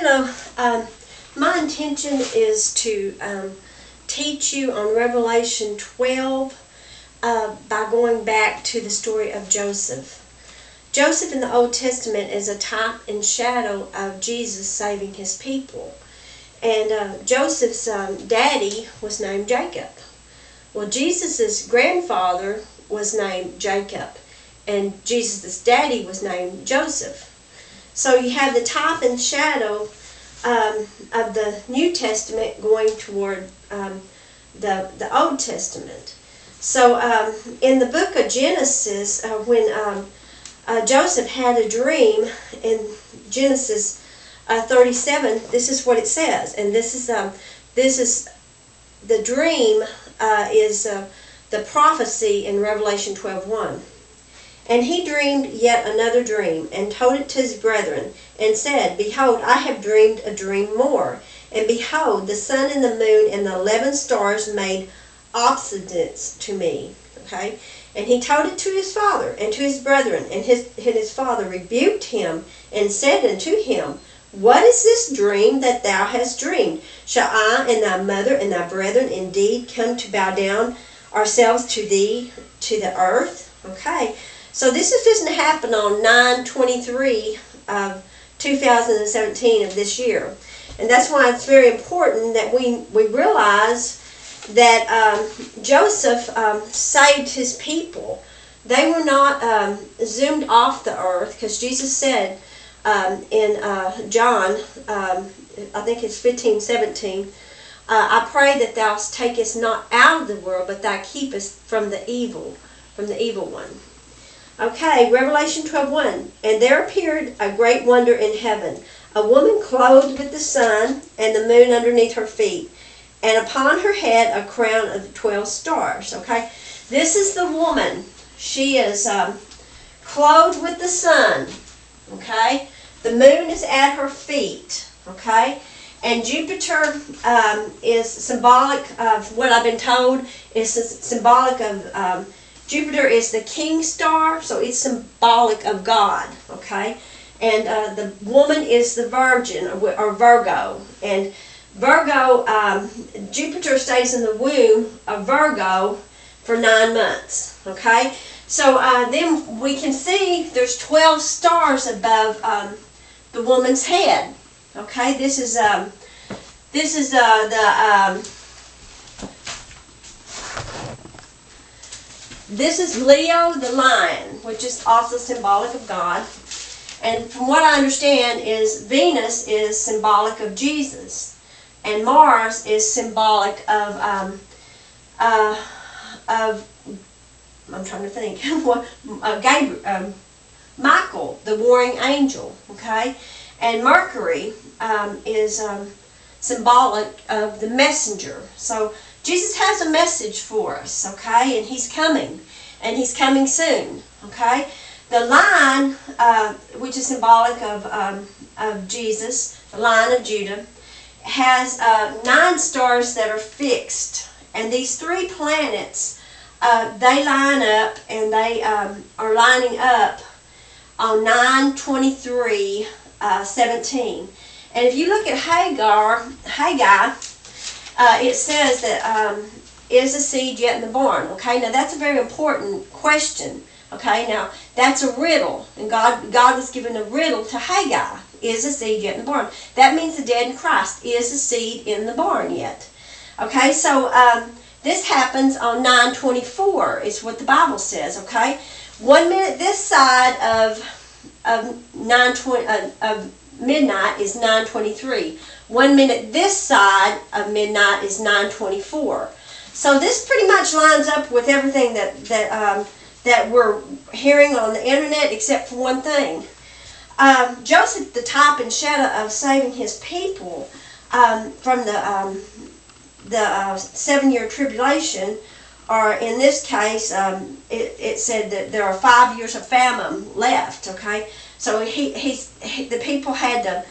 My intention is to teach you on Revelation 12 by going back to the story of Joseph. Joseph in the Old Testament is a type and shadow of Jesus saving his people. And Joseph's daddy was named Jacob. Well, Jesus' grandfather was named Jacob, and Jesus' daddy was named Joseph. So you have the type and shadow of the New Testament going toward the Old Testament. So in the book of Genesis, when Joseph had a dream in Genesis 37, this is what it says, and this is the dream is the prophecy in Revelation 12:1. And he dreamed yet another dream, and told it to his brethren, and said, Behold, I have dreamed a dream more. And behold, the sun and the moon and the 11 stars made obeisance to me. Okay? And he told it to his father and to his brethren, and his father rebuked him, and said unto him, What is this dream that thou hast dreamed? Shall I and thy mother and thy brethren indeed come to bow down ourselves to thee, to the earth? Okay. So this is going to happen on 9/23 of 2017 of this year. And that's why it's very important that we realize that Joseph saved his people. They were not zoomed off the earth, because Jesus said in John, I think it's 15:17, I pray that thou takest not out of the world, but thou keepest from the evil one. Okay, Revelation 12:1. And there appeared a great wonder in heaven, a woman clothed with the sun and the moon underneath her feet, and upon her head a crown of 12 stars. Okay, this is the woman. She is clothed with the sun. Okay, the moon is at her feet. Okay, and Jupiter is symbolic of what I've been told is symbolic of. Jupiter is the king star, so it's symbolic of God, okay? And the woman is the virgin, or Virgo. And Virgo, Jupiter stays in the womb of Virgo for 9 months, okay? So then we can see there's 12 stars above the woman's head, okay? This is This is Leo the lion, which is also symbolic of God. And from what I understand is Venus is symbolic of Jesus. And Mars is symbolic of I'm trying to think, Gabriel, Michael, the warring angel, okay? And Mercury is symbolic of the messenger. So Jesus has a message for us, okay? And he's coming soon, okay? The lion, which is symbolic of Jesus, the Lion of Judah, has 9 stars that are fixed. And these 3 planets, they line up, and they are lining up on 9/23/17. And if you look at Haggai, it says that is a seed yet in the barn? Okay, now that's a very important question. Okay, now that's a riddle, and God was giving a riddle to Haggai. Is a seed yet in the barn? That means the dead in Christ. Is a seed in the barn yet? Okay, so this happens on 9/24 is what the Bible says. Okay, 1 minute this side of midnight is 9:23. 1 minute this side of midnight is 9:24. So this pretty much lines up with everything that we're hearing on the internet, except for one thing. Joseph, the type and shadow of saving his people from the 7-year tribulation, or in this case, it said that there are 5 years of famine left. Okay, so the people had to.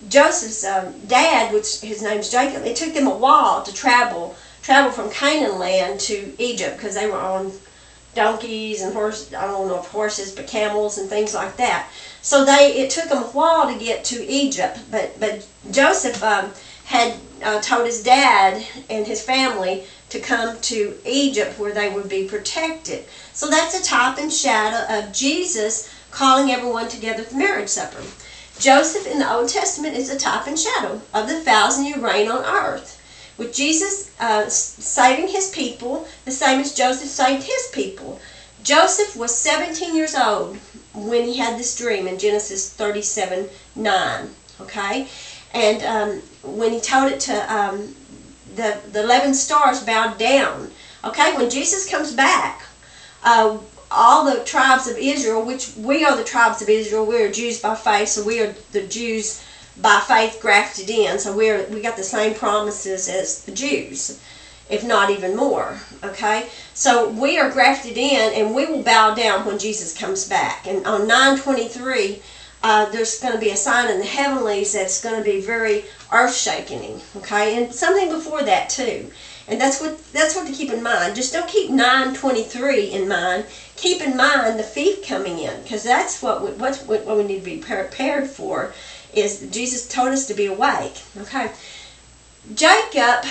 Joseph's dad, which his name's Jacob, it took them a while to travel from Canaan land to Egypt, because they were on donkeys and horses, I don't know if horses, but camels and things like that. So it took them a while to get to Egypt, but Joseph had told his dad and his family to come to Egypt where they would be protected. So that's a type and shadow of Jesus calling everyone together at the marriage supper. Joseph in the Old Testament is a type and shadow of the 1,000-year reign on earth, with Jesus saving his people the same as Joseph saved his people. Joseph was 17 years old when he had this dream in Genesis 37:9. Okay? And when he told it to the 11 stars bowed down. Okay? When Jesus comes back, all the tribes of Israel, which we are the tribes of Israel, we are Jews by faith, so we are the Jews by faith grafted in, so we got the same promises as the Jews, if not even more. Okay, so we are grafted in, and we will bow down when Jesus comes back. And on 9/23, there's going to be a sign in the heavenlies that's going to be very earth-shaking. Okay, and something before that too. And that's what to keep in mind. Just don't keep 9/23 in mind. Keep in mind the thief coming in, because that's what we need to be prepared for. Is Jesus told us to be awake. Okay. Jacob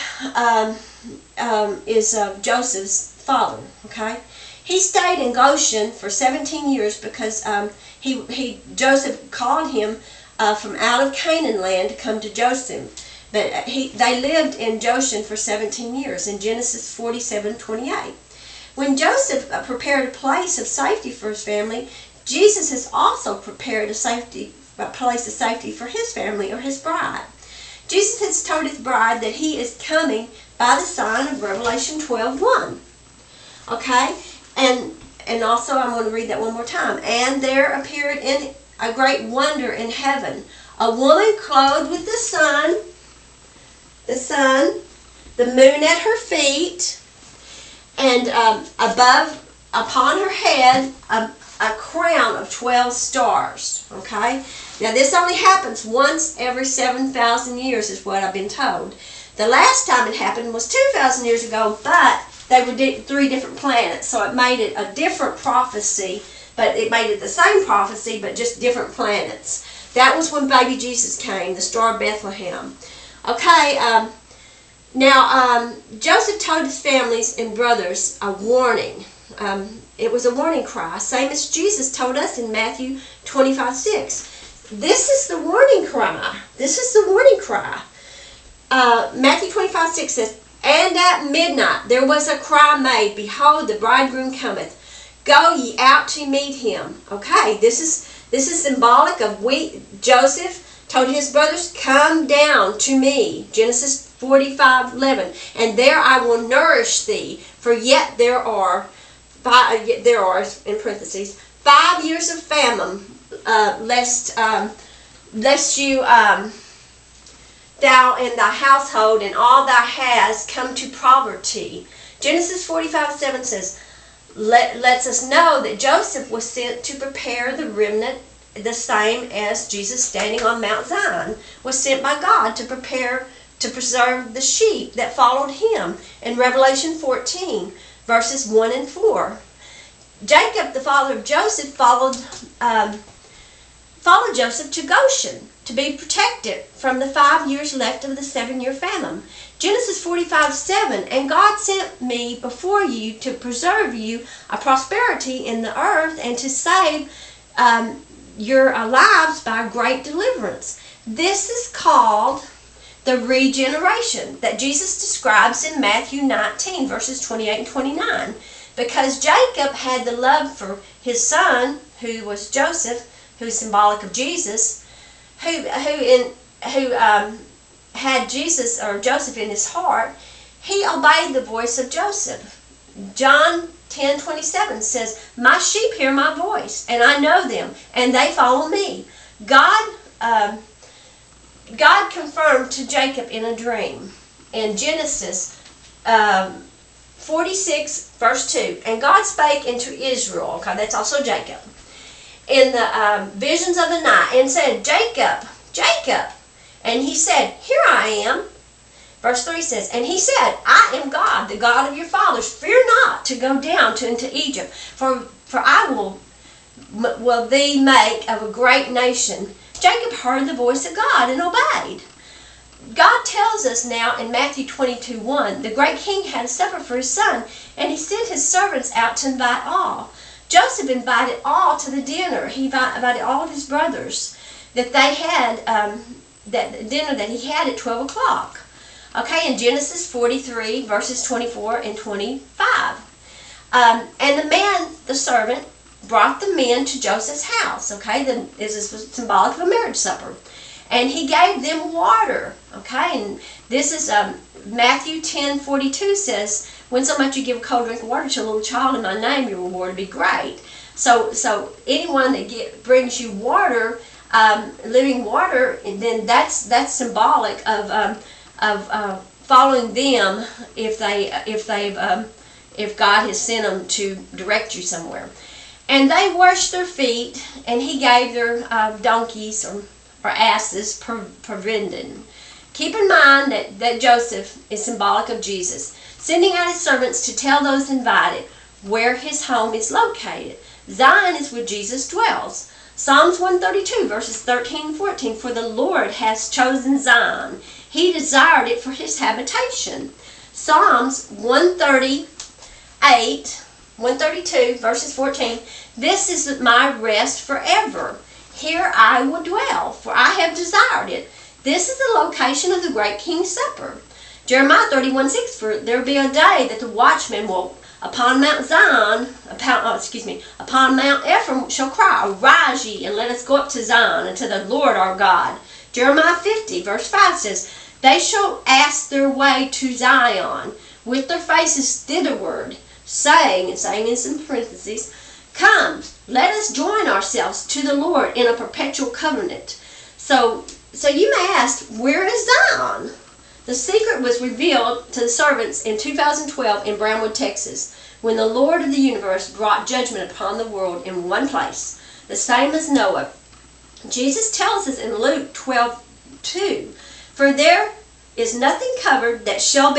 is Joseph's father. Okay. He stayed in Goshen for 17 years because Joseph called him from out of Canaan land to come to Joseph. But they lived in Goshen for 17 years in Genesis 47:28. When Joseph prepared a place of safety for his family, Jesus has also prepared a place of safety for his family or his bride. Jesus has told his bride that he is coming by the sign of Revelation 12:1. Okay? And also I'm going to read that one more time. And there appeared in a great wonder in heaven a woman clothed with the sun, the moon at her feet, and upon her head, a crown of 12 stars. Okay? Now this only happens once every 7,000 years is what I've been told. The last time it happened was 2,000 years ago, but they were 3 different planets, so it made it a different prophecy, but it made it the same prophecy, but just different planets. That was when baby Jesus came, the Star of Bethlehem. Okay, now Joseph told his families and brothers a warning. It was a warning cry, same as Jesus told us in Matthew 25:6. This is the warning cry. This is the warning cry. Matthew 25:6 says, And at midnight there was a cry made, Behold, the bridegroom cometh. Go ye out to meet him. Okay, this is symbolic of Joseph told his brothers, Come down to me. Genesis 45:11. And there I will nourish thee, for yet there are, in parentheses, 5 years of famine, lest you, thou and thy household and all thou hast come to poverty. Genesis 45:7 says, lets us know that Joseph was sent to prepare the remnant, the same as Jesus standing on Mount Zion was sent by God to preserve the sheep that followed him in Revelation 14, verses 1 and 4. Jacob, the father of Joseph, followed Joseph to Goshen to be protected from the 5 years left of the 7-year famine. Genesis 45:7, And God sent me before you to preserve you a prosperity in the earth and to save your lives by great deliverance. This is called the regeneration that Jesus describes in Matthew 19, verses 28 and 29. Because Jacob had the love for his son, who was Joseph, who's symbolic of Jesus, who had Jesus or Joseph in his heart, he obeyed the voice of Joseph. John 10:27 says, My sheep hear my voice, and I know them, and they follow me. God confirmed to Jacob in a dream in Genesis 46, verse 2. And God spake unto Israel, okay, that's also Jacob, in the visions of the night, and said, Jacob, Jacob. And he said, Here I am. Verse 3 says, And he said, I am God, the God of your fathers. Fear not to go down into Egypt, for I will will thee make of a great nation. Jacob heard the voice of God and obeyed. God tells us now in Matthew 22:1, the great king had a supper for his son, and he sent his servants out to invite all. Joseph invited all to the dinner. He invited all of his brothers that they had, that dinner that he had at 12 o'clock. Okay, in Genesis 43, verses 24 and 25. And the servant, brought the men to Joseph's house. Okay, this was symbolic of a marriage supper. And he gave them water. Okay, and this is Matthew 10:42 says, when so much you give a cold drink of water to a little child in my name, your reward will be great. So anyone that brings you water, living water, then that's symbolic of following them if God has sent them to direct you somewhere. And they washed their feet, and he gave their donkeys or asses provender. Keep in mind that Joseph is symbolic of Jesus, sending out his servants to tell those invited where his home is located. Zion is where Jesus dwells. Psalms 132, verses 13 and 14, for the Lord has chosen Zion. He desired it for his habitation. Psalms 132, verses 14, this is my rest forever. Here I will dwell, for I have desired it. This is the location of the great king's supper. Jeremiah 31:6, for there will be a day that the watchman will upon Mount Ephraim shall cry, arise ye, and let us go up to Zion, and to the Lord our God. Jeremiah 50, verse 5 says, they shall ask their way to Zion, with their faces thitherward, saying is in parentheses, come, let us join ourselves to the Lord in a perpetual covenant. So you may ask, where is Zion? The secret was revealed to the servants in 2012 in Brownwood, Texas, when the Lord of the universe brought judgment upon the world in one place, the same as Noah. Jesus tells us in Luke 12:2, for there is nothing covered that shall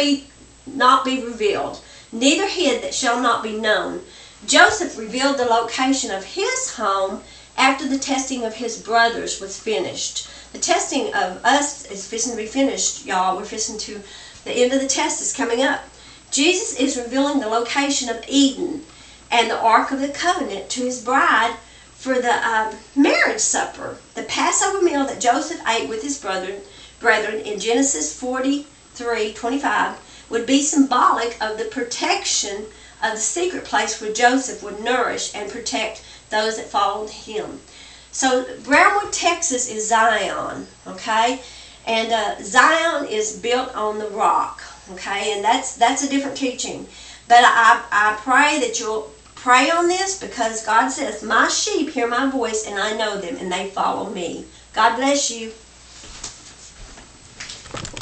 not be revealed, neither hid that shall not be known. Joseph revealed the location of his home after the testing of his brothers was finished. The testing of us is fixing to be finished, y'all. We're fixing to, the end of the test is coming up. Jesus is revealing the location of Eden and the Ark of the Covenant to his bride for the marriage supper, the Passover meal that Joseph ate with his brethren in Genesis 43:25 would be symbolic of the protection of the secret place where Joseph would nourish and protect those that followed him. So Brownwood, Texas is Zion, okay? And Zion is built on the rock, okay? And that's a different teaching. But I pray that you'll pray on this, because God says, my sheep hear my voice and I know them and they follow me. God bless you.